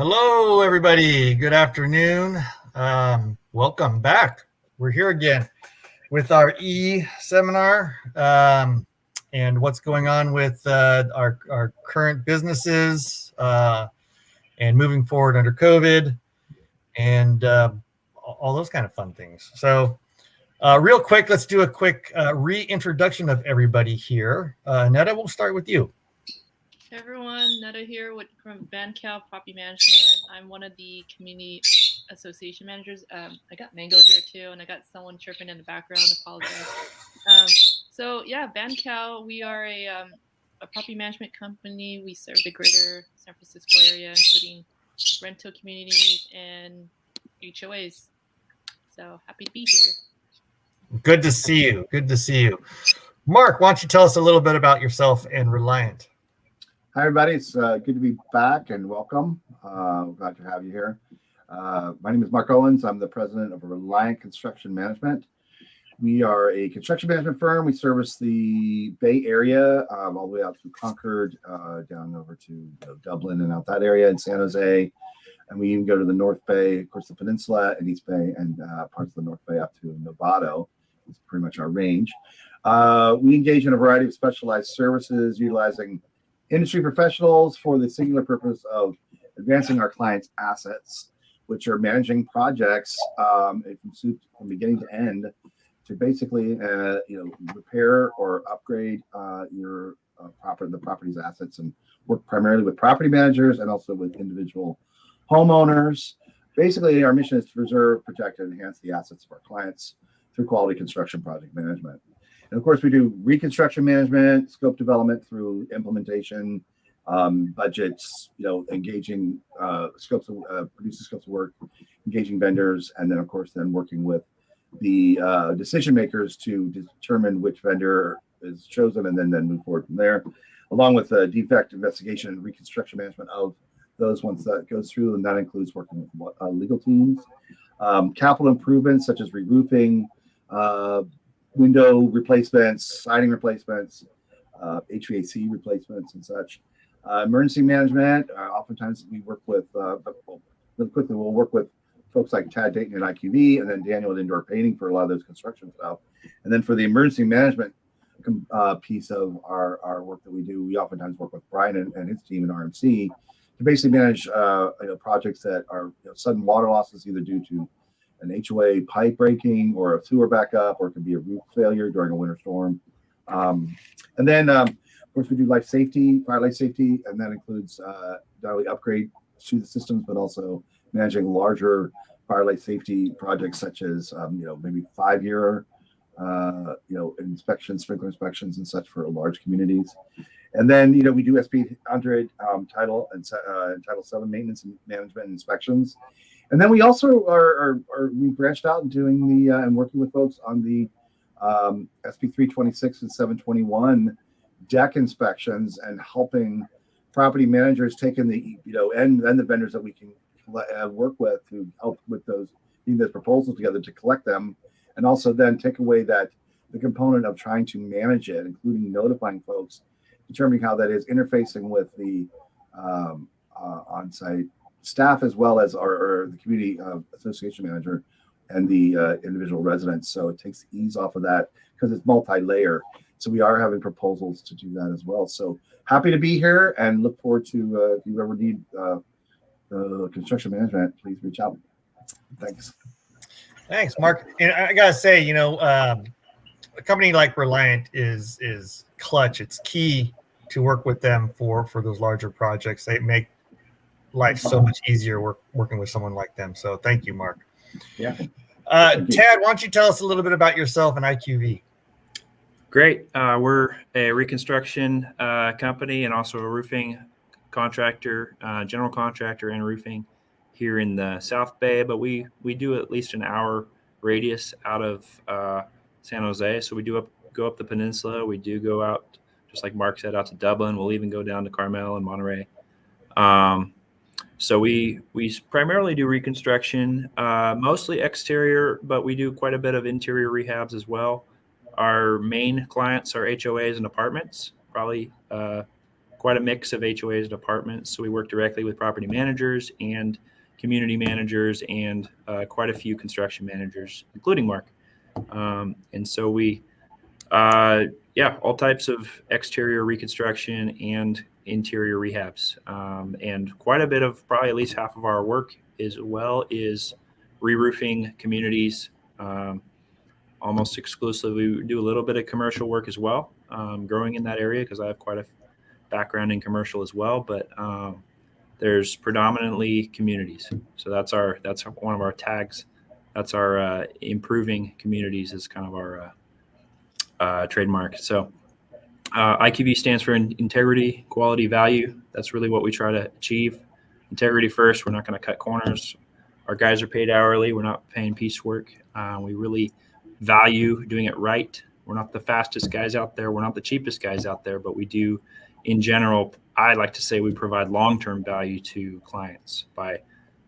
Hello, everybody. Good afternoon. Welcome back. We're here again with our seminar and what's going on with our current businesses and moving forward under COVID and all those kind of fun things. So real quick, let's do a quick reintroduction of everybody here. Netta, we'll start with you. Hey everyone, Netta here from VanCal Property Management. I'm one of the community association managers. I got Mango here too, and I got someone chirping in the background. Apologize. VanCal, we are a property management company. We serve the greater San Francisco area, including rental communities and HOAs. So happy to be here. Good to see you. Good to see you. Mark, why don't you tell us a little bit about yourself and Reliant? Hi, everybody. It's good to be back and welcome. Glad to have you here. My name is Mark Owens. I'm the president of Reliant Construction Management. We are a construction management firm. We service the Bay Area all the way out through Concord, down over to Dublin and out that area in San Jose. And we even go to the North Bay, of course, the Peninsula and East Bay and parts of the North Bay up to Novato. It's pretty much our range. We engage in a variety of specialized services utilizing industry professionals for the singular purpose of advancing our clients' assets, which are managing projects from beginning to end to basically, repair or upgrade the property's assets, and work primarily with property managers and also with individual homeowners. Basically, our mission is to preserve, protect, and enhance the assets of our clients through quality construction project management. And of course, we do reconstruction management, scope development through implementation, budgets, engaging producing scopes of work, engaging vendors, and then of course, working with the decision makers to determine which vendor is chosen and then move forward from there, along with defect investigation and reconstruction management of those ones that goes through, and that includes working with legal teams, capital improvements such as re-roofing, window replacements, siding replacements, HVAC replacements, and such. Emergency management. Oftentimes, we work with. Really quickly, we'll work with folks like Tad Dayton at IQV, and then Daniel at Indoor Painting for a lot of those construction stuff. And then for the emergency management piece of our work that we do, we oftentimes work with Brian and his team in RMC to basically manage projects that are sudden water losses, either due to an HOA pipe breaking or a sewer backup, or it could be a roof failure during a winter storm. And then, of course, we do life safety, fire life safety, and that includes not only upgrade to the systems, but also managing larger fire life safety projects such as, maybe 5-year, inspections, sprinkler inspections and such for large communities. And then, we do SB 100 Title and Title 7 maintenance and management inspections. And then we also we branched out and doing and working with folks on the SB 326 and 721 deck inspections, and helping property managers taking the and the vendors that we can work with to help with those proposals together to collect them, and also then take away the component of trying to manage it, including notifying folks, determining how that is interfacing with the on-site staff, as well as the community association manager and the individual residents. So it takes the ease off of that because it's multi-layer. So we are having proposals to do that as well. So happy to be here and look forward to if you ever need construction management, please reach out. Thanks. Thanks, Mark. And I gotta say, a company like Reliant is clutch. It's key to work with them for those larger projects. They make life so much easier working with someone like them. So thank you, Mark. Yeah. Tad, why don't you tell us a little bit about yourself and IQV? Great. We're a reconstruction company and also a roofing contractor, general contractor and roofing here in the South Bay, but we do at least an hour radius out of San Jose. So we do go up the peninsula. We do go out, just like Mark said, out to Dublin. We'll even go down to Carmel and Monterey. So we primarily do reconstruction, mostly exterior, but we do quite a bit of interior rehabs as well. Our main clients are HOAs and apartments, probably quite a mix of HOAs and apartments. So we work directly with property managers and community managers and quite a few construction managers, including Mark. And so we, all types of exterior reconstruction and interior rehabs. And quite a bit of, probably at least half of our work is re-roofing communities. Almost exclusively, we do a little bit of commercial work as well, growing in that area because I have quite a background in commercial as well. But there's predominantly communities, so that's one of our tags. That's our improving communities is kind of our trademark. So IQV stands for integrity, quality, value. That's really what we try to achieve. Integrity first. We're not going to cut corners. Our guys are paid hourly. We're not paying piecework. We really value doing it right. We're not the fastest guys out there. We're not the cheapest guys out there, but we do, in general, I like to say we provide long-term value to clients by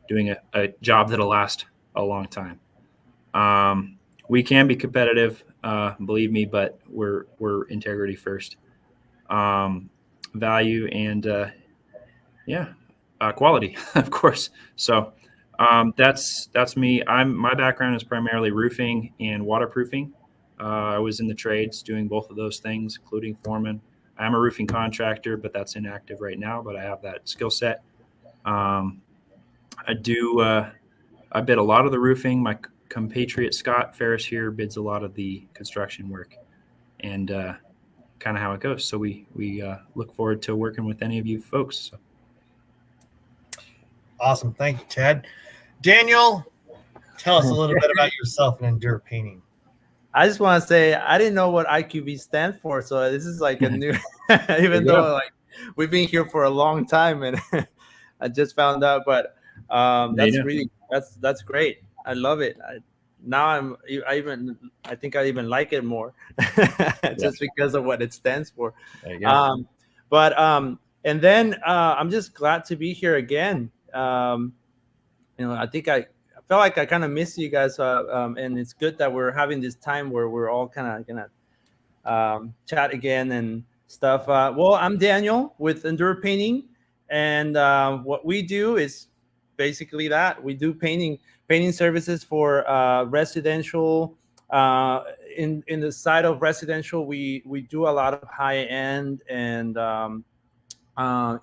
doing a job that'll last a long time. We can be competitive, believe me, but we're integrity first, value, and quality, of course. So that's me. My background is primarily roofing and waterproofing. I was in the trades doing both of those things, including foreman. I'm a roofing contractor, but that's inactive right now. But I have that skill set. I bid a lot of the roofing. My compatriot Scott Ferris here bids a lot of the construction work, and kind of how it goes. So we look forward to working with any of you folks. So. Awesome. Thank you, Ted. Daniel, tell us a little bit about yourself and Endure Painting. I just want to say I didn't know what IQV stands for, so this is like a new. Even though like we've been here for a long time, and I just found out. But that's great. I love it. I think I even like it more, just because of what it stands for. There you go. And then I'm just glad to be here again. I think I felt like I kind of missed you guys, and it's good that we're having this time where we're all kind of gonna chat again and stuff. Well, I'm Daniel with Endure Painting, and what we do is basically that we do painting services for residential. In the side of residential, we do a lot of high end and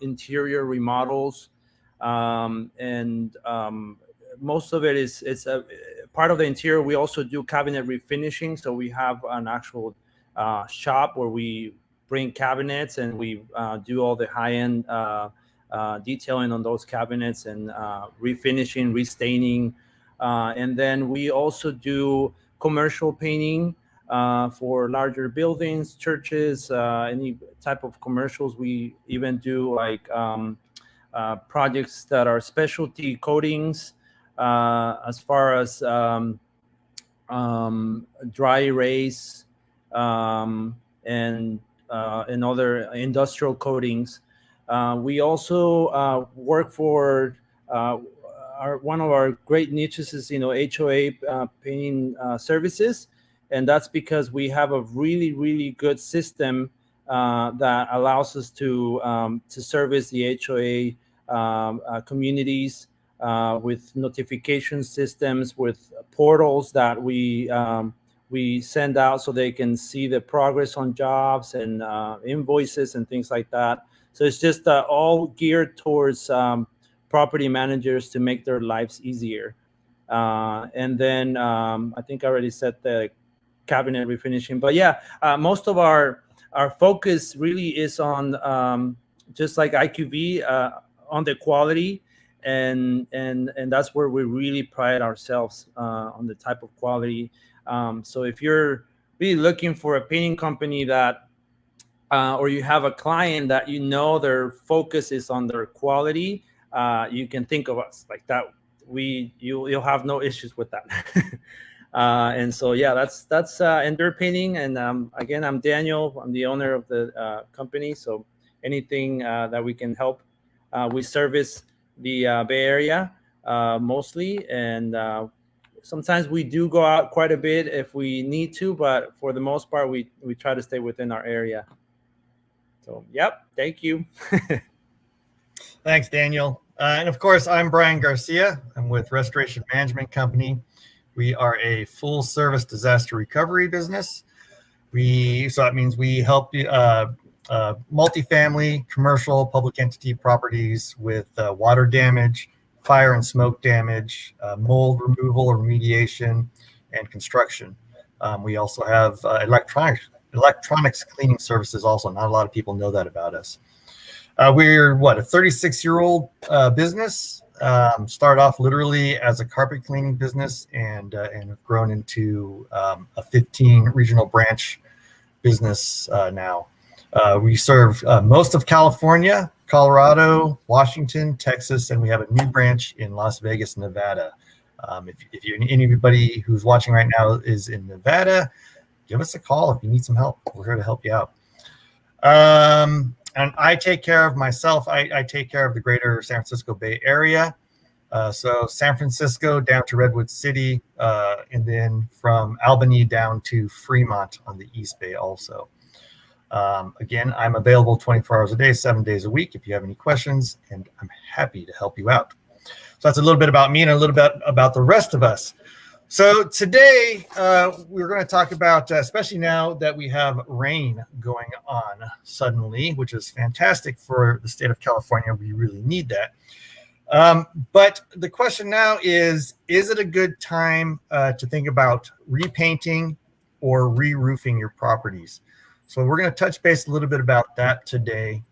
interior remodels. Most of it it's a part of the interior. We also do cabinet refinishing. So we have an actual shop where we bring cabinets and we do all the high-end detailing on those cabinets and refinishing, restaining. And then we also do commercial painting for larger buildings, churches, any type of commercials. We even do like projects that are specialty coatings, as far as dry erase and other industrial coatings. We also work for one of our great niches is HOA painting services, and that's because we have a really good system that allows us to service the HOA communities with notification systems, with portals that we send out so they can see the progress on jobs and invoices and things like that. So it's just all geared towards property managers to make their lives easier. And then I think I already said the cabinet refinishing, but yeah, most of our focus really is on just like IQV on the quality, and that's where we really pride ourselves on the type of quality. So if you're really looking for a painting company that or you have a client that their focus is on their quality, you can think of us like that. You'll have no issues with that. And so yeah, that's Endure Painting. And again, I'm Daniel. I'm the owner of the company. So anything that we can help, we service the Bay Area mostly, and sometimes we do go out quite a bit if we need to, but for the most part, we try to stay within our area. So, yep. Thank you. Thanks, Daniel. And of course, I'm Brian Garcia. I'm with Restoration Management Company. We are a full service disaster recovery business. So that means we help multifamily, commercial, public entity properties with water damage, fire and smoke damage, mold removal or remediation, and construction. We also have electronics cleaning services. Also, not a lot of people know that about us. We're a 36-year-old business. Started off literally as a carpet cleaning business and have grown into a 15 regional branch business now. We serve most of California, Colorado, Washington, Texas, and we have a new branch in Las Vegas, Nevada. If anybody who's watching right now is in Nevada, give us a call if you need some help. We're here to help you out. And I take care of myself. I take care of the greater San Francisco Bay Area. So San Francisco down to Redwood City, and then from Albany down to Fremont on the East Bay also. Again, I'm available 24 hours a day, 7 days a week if you have any questions, and I'm happy to help you out. So that's a little bit about me and a little bit about the rest of us. So today we're going to talk about, especially now that we have rain going on suddenly, which is fantastic for the state of California. We really need that. But the question now is it a good time to think about repainting or re-roofing your properties? So we're going to touch base a little bit about that today.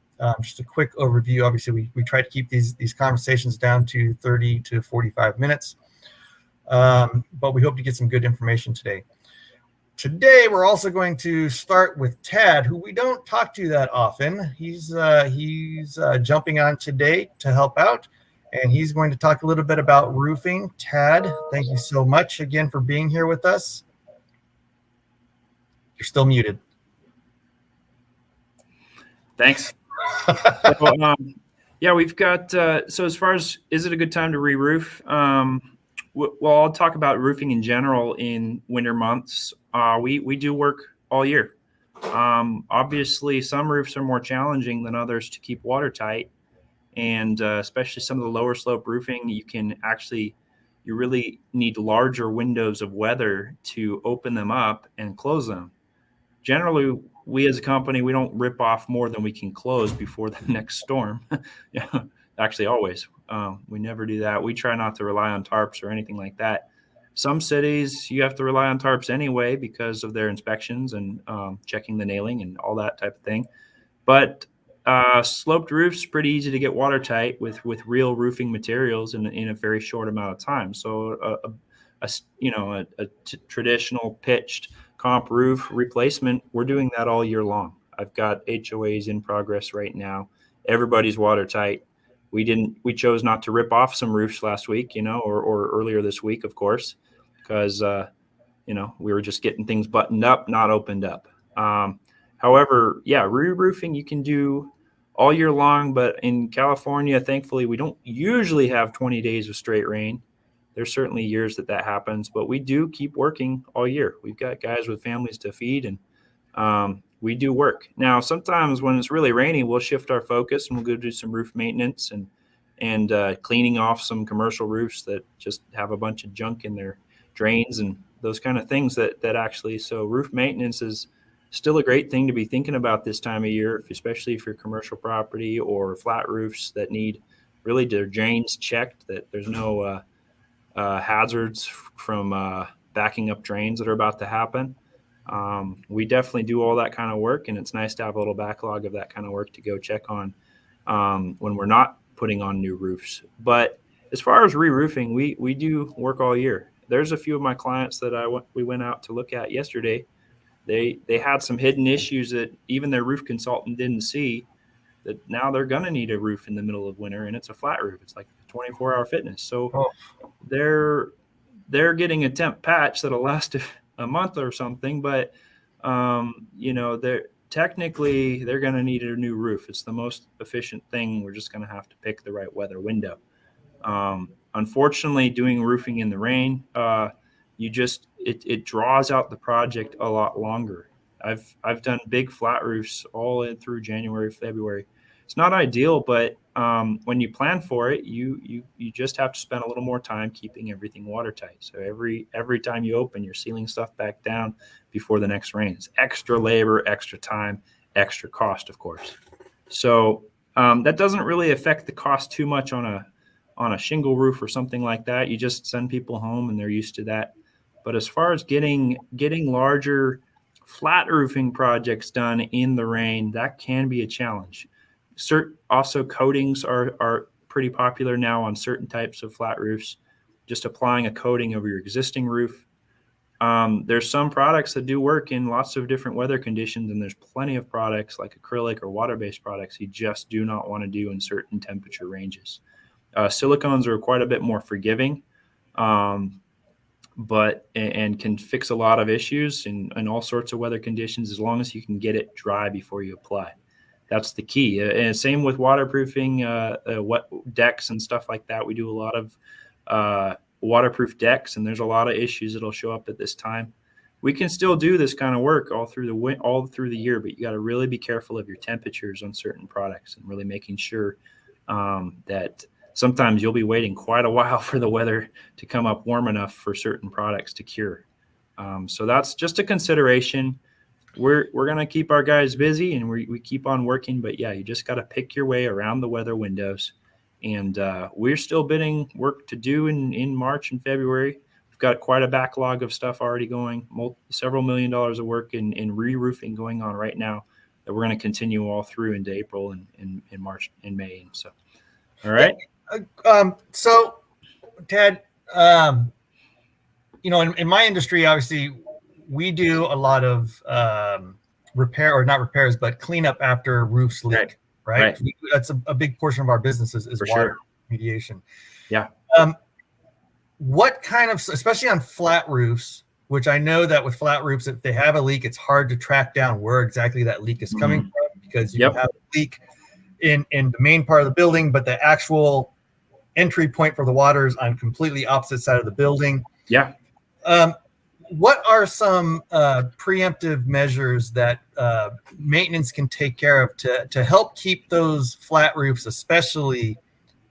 Just a quick overview. Obviously, we try to keep these conversations down to 30 to 45 minutes. But we hope to get some good information today. Today, we're also going to start with Tad, who we don't talk to that often. He's jumping on today to help out, and he's going to talk a little bit about roofing. Tad, thank you so much again for being here with us. You're still muted. Thanks. So, yeah, we've got, so as far as, is it a good time to re-roof? Well, I'll talk about roofing in general in winter months. We do work all year. Obviously, some roofs are more challenging than others to keep watertight. And especially some of the lower slope roofing, you really need larger windows of weather to open them up and close them. Generally, we as a company, we don't rip off more than we can close before the next storm. Yeah, actually, always. We never do that. We try not to rely on tarps or anything like that. Some cities, you have to rely on tarps anyway because of their inspections and checking the nailing and all that type of thing. But sloped roofs, pretty easy to get watertight with real roofing materials in a very short amount of time. So a traditional pitched comp roof replacement, we're doing that all year long. I've got HOAs in progress right now. Everybody's watertight. We chose not to rip off some roofs last week, or earlier this week, of course, because we were just getting things buttoned up, not opened up. However, yeah, re-roofing you can do all year long, but in California, thankfully, we don't usually have 20 days of straight rain. There's certainly years that happens, but we do keep working all year. We've got guys with families to feed, and we do work. Now, sometimes when it's really rainy, we'll shift our focus and we'll go do some roof maintenance and cleaning off some commercial roofs that just have a bunch of junk in their drains and those kind of things that actually, so roof maintenance is still a great thing to be thinking about this time of year, especially if you're commercial property or flat roofs that need really their drains checked, that there's no hazards from backing up drains that are about to happen. We definitely do all that kind of work, and it's nice to have a little backlog of that kind of work to go check on when we're not putting on new roofs. But as far as re-roofing, we do work all year. There's a few of my clients that we went out to look at yesterday. They had some hidden issues that even their roof consultant didn't see, that now they're going to need a roof in the middle of winter, and it's a flat roof. It's like 24-hour fitness. So they're getting a temp patch that'll last a month or something, but they're going to need a new roof. It's the most efficient thing. We're just going to have to pick the right weather window. Unfortunately, doing roofing in the rain, it draws out the project a lot longer. I've done big flat roofs all in through January, February. It's not ideal, but when you plan for it, you just have to spend a little more time keeping everything watertight. So every time you open, you're sealing stuff back down before the next rain. It's extra labor, extra time, extra cost, of course. So that doesn't really affect the cost too much on a shingle roof or something like that. You just send people home and they're used to that. But as far as getting larger flat roofing projects done in the rain, that can be a challenge. Also, coatings are pretty popular now on certain types of flat roofs. Just applying a coating over your existing roof. There's some products that do work in lots of different weather conditions, and there's plenty of products like acrylic or water-based products you just do not want to do in certain temperature ranges. Silicones are quite a bit more forgiving, but can fix a lot of issues in all sorts of weather conditions as long as you can get it dry before you apply. That's the key. And same with waterproofing, wet decks and stuff like that. We do a lot of waterproof decks, and there's a lot of issues that'll show up at this time. We can still do this kind of work all through the year, but you got to really be careful of your temperatures on certain products and really making sure that sometimes you'll be waiting quite a while for the weather to come up warm enough for certain products to cure. So that's just a consideration. We're going to keep our guys busy and we keep on working, but yeah, you just got to pick your way around the weather windows. And we're still bidding work to do in March and February. We've got quite a backlog of stuff already going, several $1 million of work in re-roofing going on right now that we're going to continue all through into April and March and May. And so, all right. So Ted, in my industry, obviously we do a lot of repair, or not repairs, but cleanup after roofs leak. Right. That's a big portion of our business is water remediation. Yeah. What kind of, especially on flat roofs, which I know that with flat roofs, if they have a leak, it's hard to track down where exactly that leak is coming from, because you have a leak in the main part of the building, but the actual entry point for the water is on completely opposite side of the building. Yeah. What are some preemptive measures that maintenance can take care of to help keep those flat roofs, especially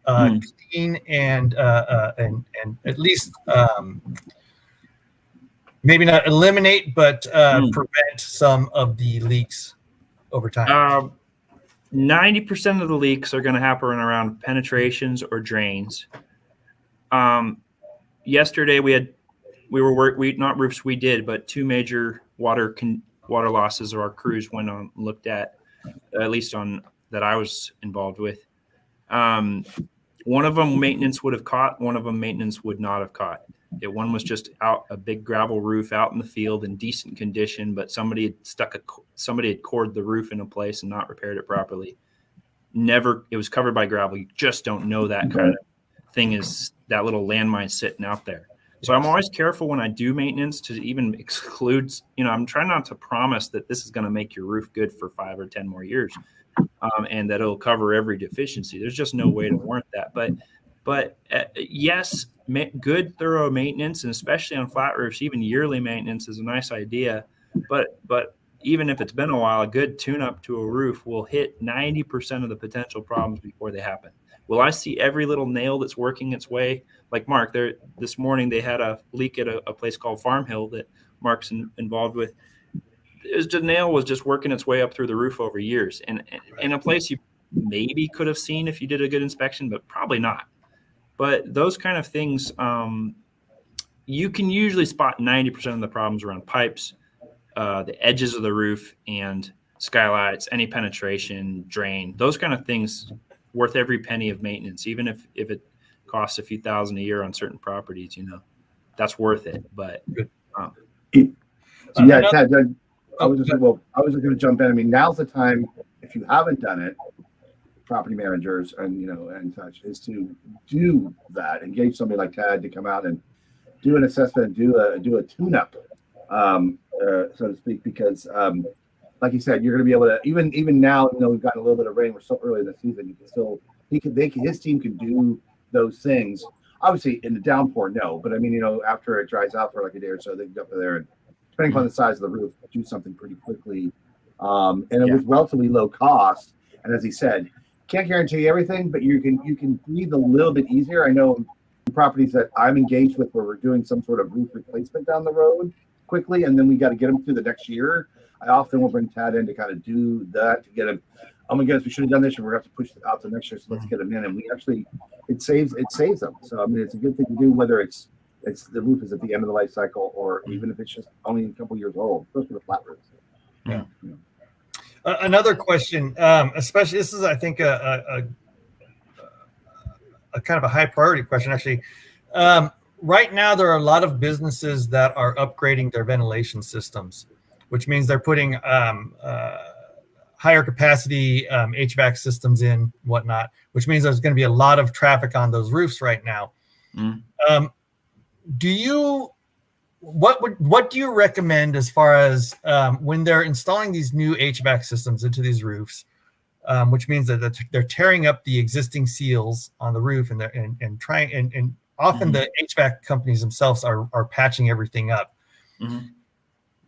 clean and at least maybe not eliminate, but prevent some of the leaks over time? 90% of the leaks are going to happen around penetrations or drains. Yesterday not roofs we did, but two major water losses our crews went on and looked at least on that I was involved with. One of them maintenance would have caught, one of them maintenance would not have caught. One was just out a big gravel roof out in the field in decent condition, but somebody had cored the roof into place and not repaired it properly. It was covered by gravel. You just don't know that kind of thing is that little landmine sitting out there. So I'm always careful when I do maintenance to even exclude, I'm trying not to promise that this is going to make your roof good for 5 or 10 more years and that it'll cover every deficiency. There's just no way to warrant that. But yes, good thorough maintenance, and especially on flat roofs, even yearly maintenance is a nice idea. But even if it's been a while, a good tune-up to a roof will hit 90% of the potential problems before they happen. Will I see every little nail that's working its way? Like Mark, this morning they had a leak at a place called Farm Hill that Mark's involved with. The nail was just working its way up through the roof over years. And in a place you maybe could have seen if you did a good inspection, but probably not. But those kind of things, you can usually spot 90% of the problems around pipes, the edges of the roof, and skylights, any penetration, drain, those kind of things worth every penny of maintenance, even if it costs a few $1,000s a year on certain properties, that's worth it. But Ted, I was just going to jump in. I mean, now's the time, if you haven't done it, property managers and such, is to do that. Engage somebody like Ted to come out and do an assessment and do a tune-up, so to speak, because like you said, you're going to be able to even now, we've gotten a little bit of rain. We're so early in the season. You can still his team can do those things. Obviously, in the downpour, no, but I mean, after it dries out for like a day or so, they can go up there depending upon the size of the roof, do something pretty quickly. And it was relatively low cost. And as he said, can't guarantee everything, but you can breathe a little bit easier. I know properties that I'm engaged with where we're doing some sort of roof replacement down the road quickly, and then we got to get them through the next year. I often will bring Tad in to kind of do that to get him. Oh my goodness, we should have done this, and we're going to have to push it out to next year. So let's get them in, and we actually it saves them. So I mean, it's a good thing to do, whether it's the roof is at the end of the life cycle, or even if it's just only a couple years old, especially with flat roofs. Yeah. Another question, especially this is, I think, a kind of a high priority question, actually. Right now, there are a lot of businesses that are upgrading their ventilation systems, which means they're putting higher capacity HVAC systems in, whatnot, which means there's going to be a lot of traffic on those roofs right now. What do you recommend as far as when they're installing these new HVAC systems into these roofs, which means that they're tearing up the existing seals on the roof and trying and often the HVAC companies themselves are patching everything up.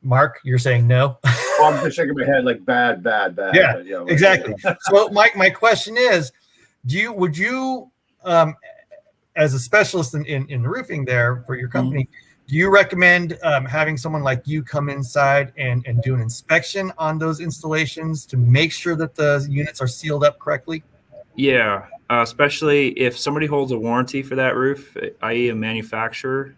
Mark, you're saying no? Well, I'm just shaking my head like bad. Yeah, but yeah, exactly. So my question is, would you as a specialist in roofing there for your company, do you recommend having someone like you come inside and do an inspection on those installations to make sure that the units are sealed up correctly? Yeah, especially if somebody holds a warranty for that roof, i.e. a manufacturer.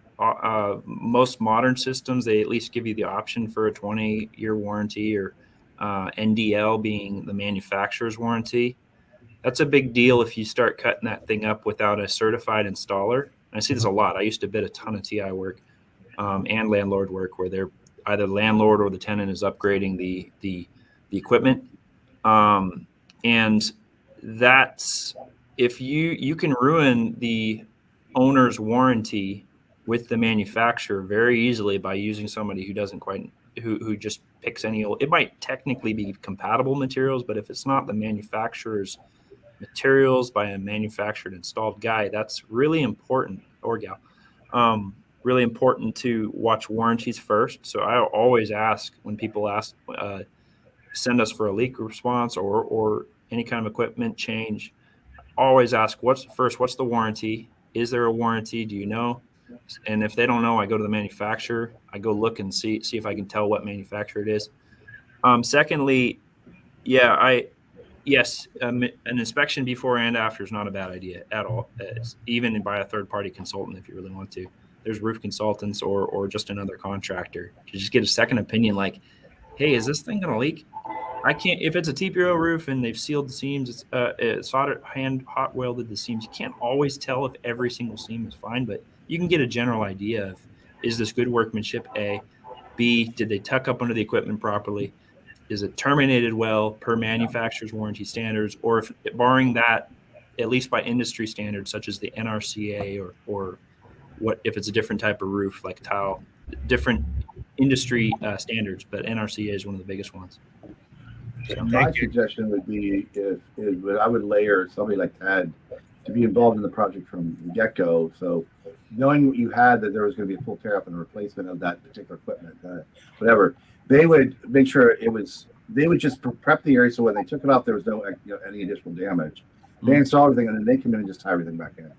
Most modern systems, they at least give you the option for a 20-year warranty, or NDL being the manufacturer's warranty. That's a big deal if you start cutting that thing up without a certified installer. And I see this a lot. I used to bid a ton of TI work and landlord work where they're either the landlord or the tenant is upgrading the equipment. And that's, if you can ruin the owner's warranty with the manufacturer very easily by using somebody who just picks any old. It might technically be compatible materials, but if it's not the manufacturer's materials by a manufactured installed guy, that's really important, or gal. Really important to watch warranties first. So I always ask when people ask, send us for a leak response or any kind of equipment change, always ask what's the warranty? Is there a warranty? Do you know? And if they don't know, I go to the manufacturer. I go look and see if I can tell what manufacturer it is. Secondly, an inspection before and after is not a bad idea at all. Even by a third-party consultant, if you really want to. There's roof consultants or just another contractor to just get a second opinion. Like, hey, is this thing going to leak? I can't. If it's a TPO roof and they've sealed the seams, it's soldered, hot welded the seams. You can't always tell if every single seam is fine, but you can get a general idea of, is this good workmanship? A, B, did they tuck up under the equipment properly? Is it terminated well per manufacturer's warranty standards? Or if, barring that, at least by industry standards, such as the NRCA or what if it's a different type of roof like tile, different industry standards, but NRCA is one of the biggest ones. So my suggestion would be I would layer somebody like Tad to be involved in the project from the get-go. So knowing what you had, that there was going to be a full tear up and a replacement of that particular equipment, whatever, they would make sure they would just prep the area so when they took it off, there was no any additional damage. They install everything and then they come in and just tie everything back in.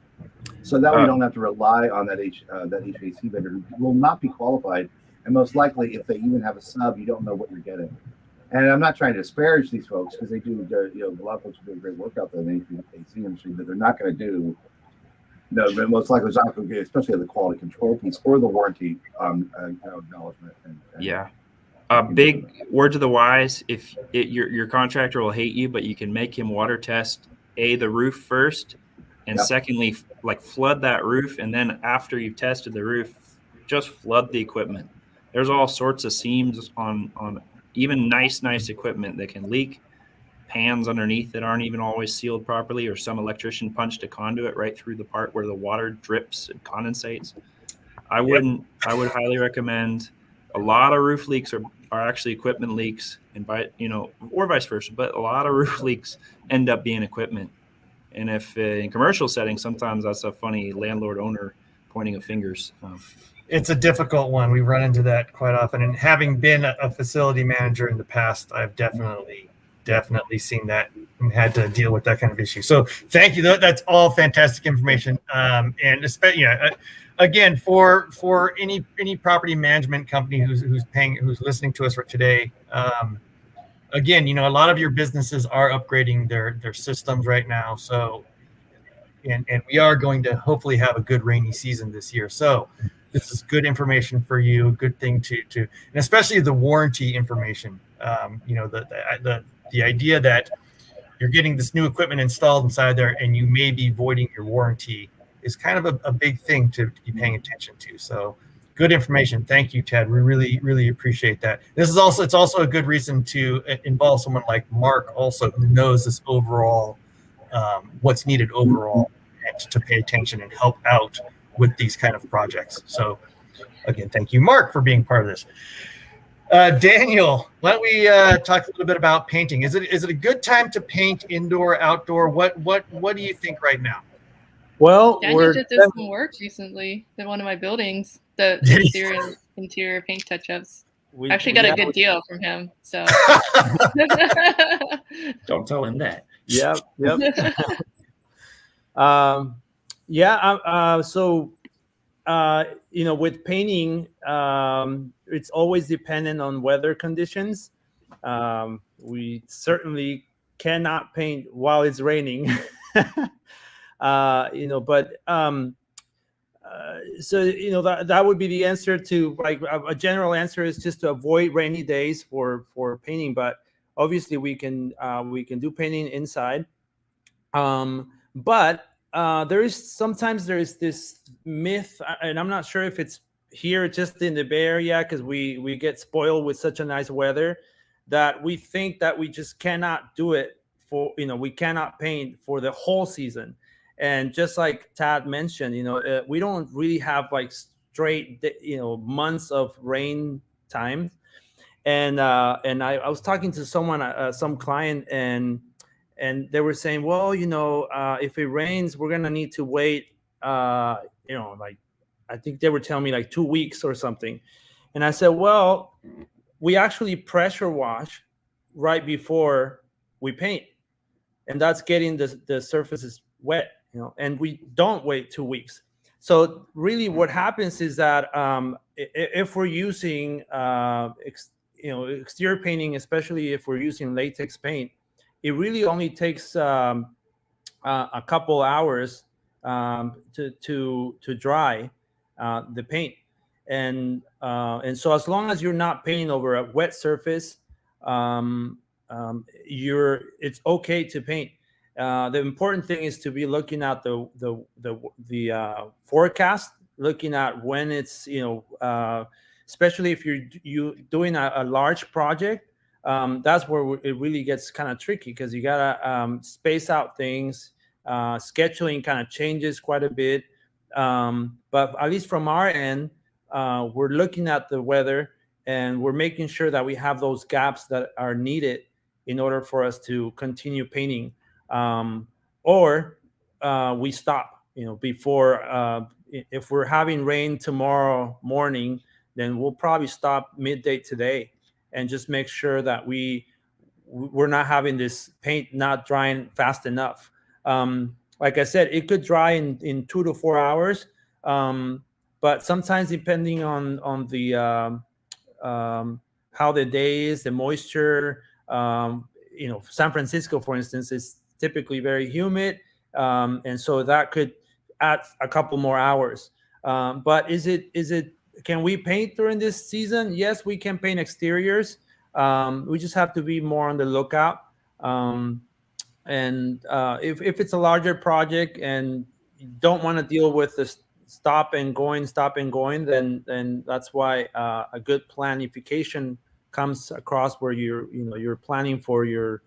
So that way you don't have to rely on that HVAC vendor who will not be qualified, and most likely if they even have a sub, you don't know what you're getting. And I'm not trying to disparage these folks because they do, a lot of folks are doing great work out there in the AC industry, but they're not going to do. No, but most likely it's not going to get, especially the quality control piece or the warranty acknowledgement. Big word to the wise: if your contractor will hate you, but you can make him water test the roof first, and secondly, like flood that roof, and then after you've tested the roof, just flood the equipment. There's all sorts of seams on even nice equipment that can leak, pans underneath that aren't even always sealed properly, or some electrician punched a conduit right through the part where the water drips and condensates. I would highly recommend. A lot of roof leaks are actually equipment leaks, and or vice versa, but a lot of roof leaks end up being equipment. And if in commercial settings, sometimes that's a funny landlord owner pointing of fingers. it's a difficult one. We run into that quite often. And having been a facility manager in the past, I've definitely seen that and had to deal with that kind of issue. So thank you. That's all fantastic information. And especially, again, for any property management company who's listening to us for today, again, a lot of your businesses are upgrading their systems right now. So, and we are going to hopefully have a good rainy season this year. So this is good information for you. Good thing to and especially the warranty information. The idea that you're getting this new equipment installed inside there and you may be voiding your warranty is kind of a big thing to be paying attention to. So good information. Thank you, Ted. We really appreciate that. It's also a good reason to involve someone like Mark also, who knows this overall, what's needed overall, and to pay attention and help out with these kind of projects. So again, thank you, Mark, for being part of this. Daniel, why don't we talk a little bit about painting? Is it a good time to paint indoor, outdoor? What do you think right now? Well, Daniel just did some work recently in one of my buildings. The exterior and interior paint touch-ups. I actually got a good deal from him. So Don't tell him that. Yep. With painting, it's always dependent on weather conditions. We certainly cannot paint while it's raining. That would be the answer to, like, a general answer is just to avoid rainy days for painting. But obviously we can do painting inside. But there is this myth, and I'm not sure if it's here just in the Bay Area, because we get spoiled with such a nice weather, that we think that we just cannot do it we cannot paint for the whole season. And just like Tad mentioned, we don't really have like straight, months of rain time. And I was talking to someone, some client, and they were saying, well, if it rains, we're gonna need to wait, like, I think they were telling me like 2 weeks or something. And I said, well, we actually pressure wash right before we paint, and that's getting the surfaces wet, and we don't wait 2 weeks. So really what happens is that if we're using exterior painting, especially if we're using latex paint, it really only takes a couple hours to dry the paint, and so as long as you're not painting over a wet surface, it's okay to paint. The important thing is to be looking at the forecast, looking at when it's especially if you're doing a large project. That's where it really gets kind of tricky, because you gotta space out things. Scheduling kind of changes quite a bit, but at least from our end, we're looking at the weather and we're making sure that we have those gaps that are needed in order for us to continue painting, or we stop. Before, if we're having rain tomorrow morning, then we'll probably stop midday today and just make sure that we're not having this paint not drying fast enough. Like I said, it could dry in 2 to 4 hours, but sometimes depending on the how the day is, the moisture. San Francisco, for instance, is typically very humid, and so that could add a couple more hours. But can we paint during this season? Yes, we can paint exteriors. We just have to be more on the lookout. And if it's a larger project and you don't want to deal with the stop and going, then that's why a good planification comes across, where you're planning for your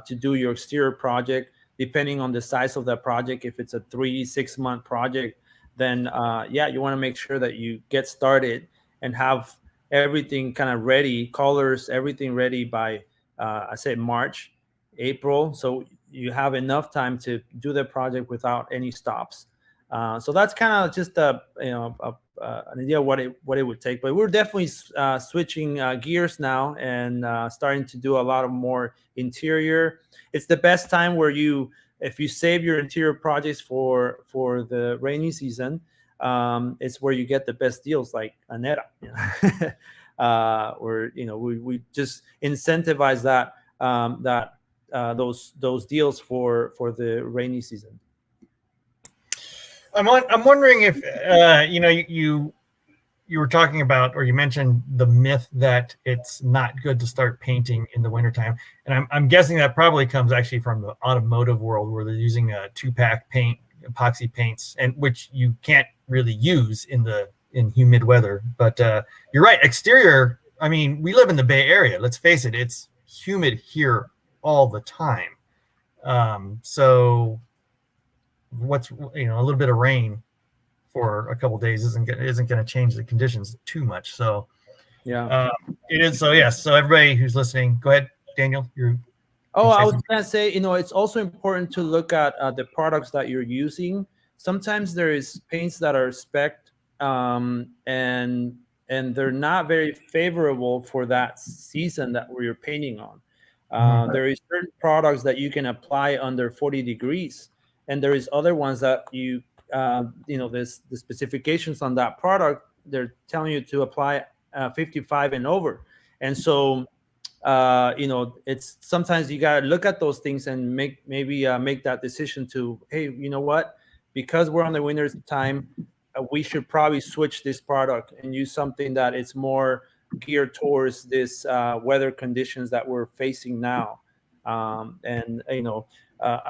to do your exterior project, depending on the size of that project. If it's a 3-6 month project, then you want to make sure that you get started and have everything kind of ready, colors, everything ready by I say March, April, so you have enough time to do the project without any stops. So that's kind of just a an idea what it would take. But we're definitely switching gears now and starting to do a lot of more interior. It's the best time where if you save your interior projects for the rainy season, it's where you get the best deals, like Aneta. Where we just incentivize those deals for the rainy season. I'm wondering if you were talking about, or you mentioned the myth that it's not good to start painting in the wintertime. And I'm guessing that probably comes actually from the automotive world, where they're using a 2-pack paint, epoxy paints, and which you can't really use in humid weather. But you're right, exterior, I mean, we live in the Bay Area. Let's face it, it's humid here all the time. So what's, a little bit of rain for a couple of days isn't going to change the conditions too much. So yeah, it is. So yes. So everybody who's listening, go ahead, Daniel. I was going to say, it's also important to look at the products that you're using. Sometimes there is paints that are spec'd and they're not very favorable for that season that you're painting on. There is certain products that you can apply under 40 degrees, and there is other ones that there's the specifications on that product, they're telling you to apply 55 and over. And so, it's sometimes you got to look at those things and make that decision to, hey, you know what? Because we're on the winter time, we should probably switch this product and use something that is more geared towards this weather conditions that we're facing now. I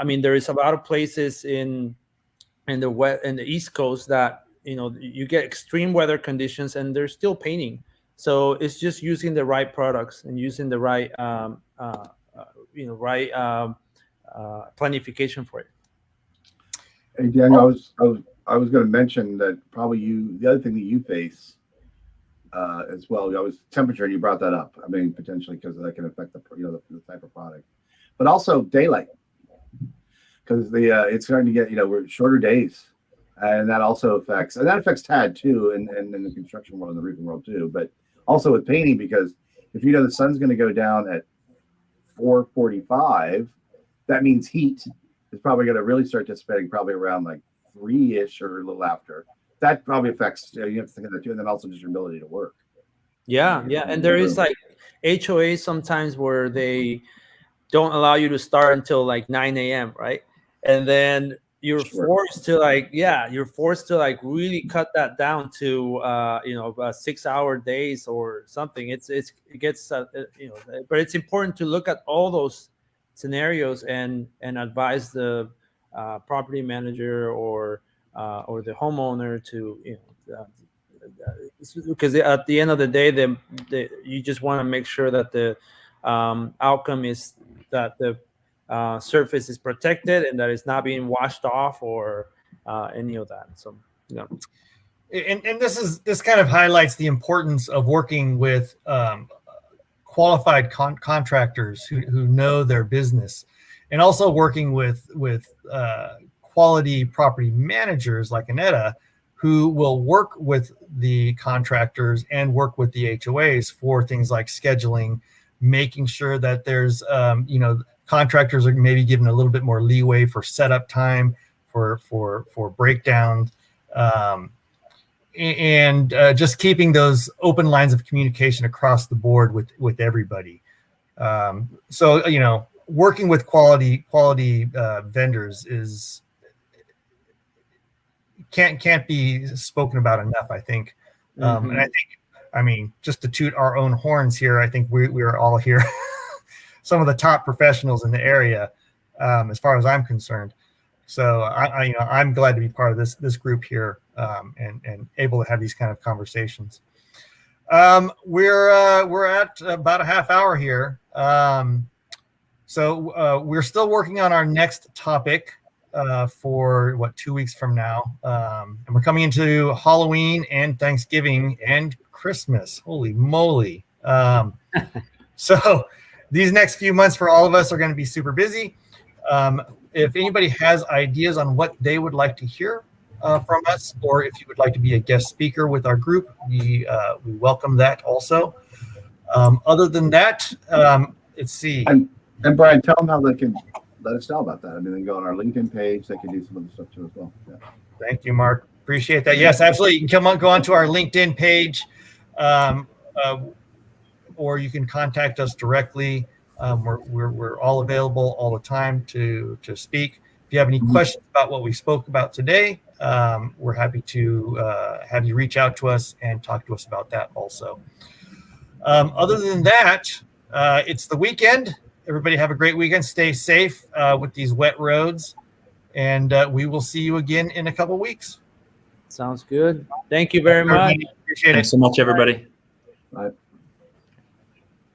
mean, there is a lot of places in the East Coast that you get extreme weather conditions and they're still painting. So it's just using the right products and using the right planification for it. Hey Daniel, I was going to mention that probably the other thing that you face as well, was temperature, and you brought that up. I mean, potentially because that can affect the type of product, but also daylight, because it's starting to get we're shorter days, and that also affects TAD too, and in the construction world and the roofing world too, but also with painting, because if the sun's going to go down at 4:45, that means heat is probably going to really start dissipating probably around like 3-ish or a little after. That probably affects, you have to think of that too, and then also just your ability to work. Yeah, and there is like HOA sometimes where they don't allow you to start until like 9 a.m., right? And then you're forced to really cut that down to 6-hour days or something. It gets but it's important to look at all those scenarios and advise the property manager or the homeowner to because at the end of the day, you just want to make sure that the outcome is that the surface is protected and that it's not being washed off or any of that. So and this kind of highlights the importance of working with qualified contractors who know their business, and also working with quality property managers like Aneta, who will work with the contractors and work with the HOAs for things like scheduling, making sure that there's contractors are maybe given a little bit more leeway for setup time, for breakdowns, and just keeping those open lines of communication across the board with everybody. So working with quality vendors can't be spoken about enough, I think. And I think, just to toot our own horns here, I think we are all here some of the top professionals in the area, as far as I'm concerned. So I'm glad to be part of this group here, and able to have these kind of conversations. We're at about a half hour here. So we're still working on our next topic for 2 weeks from now. And we're coming into Halloween and Thanksgiving and Christmas. Holy moly. So these next few months for all of us are going to be super busy. If anybody has ideas on what they would like to hear, from us, or if you would like to be a guest speaker with our group, we welcome that also. Other than that, let's see. And Brian, tell them how they can let us know about that. I mean, they can go on our LinkedIn page. They can do some of the stuff too as well. Yeah. Thank you, Mark. Appreciate that. Yes, absolutely. You can go onto our LinkedIn page, or you can contact us directly. We're all available all the time to speak. If you have any questions about what we spoke about today, we're happy to have you reach out to us and talk to us about that also. Other than that, it's the weekend. Everybody have a great weekend. Stay safe with these wet roads, and we will see you again in a couple weeks. Sounds good. Thank you very much. Appreciate it. Thanks so much, everybody. All right.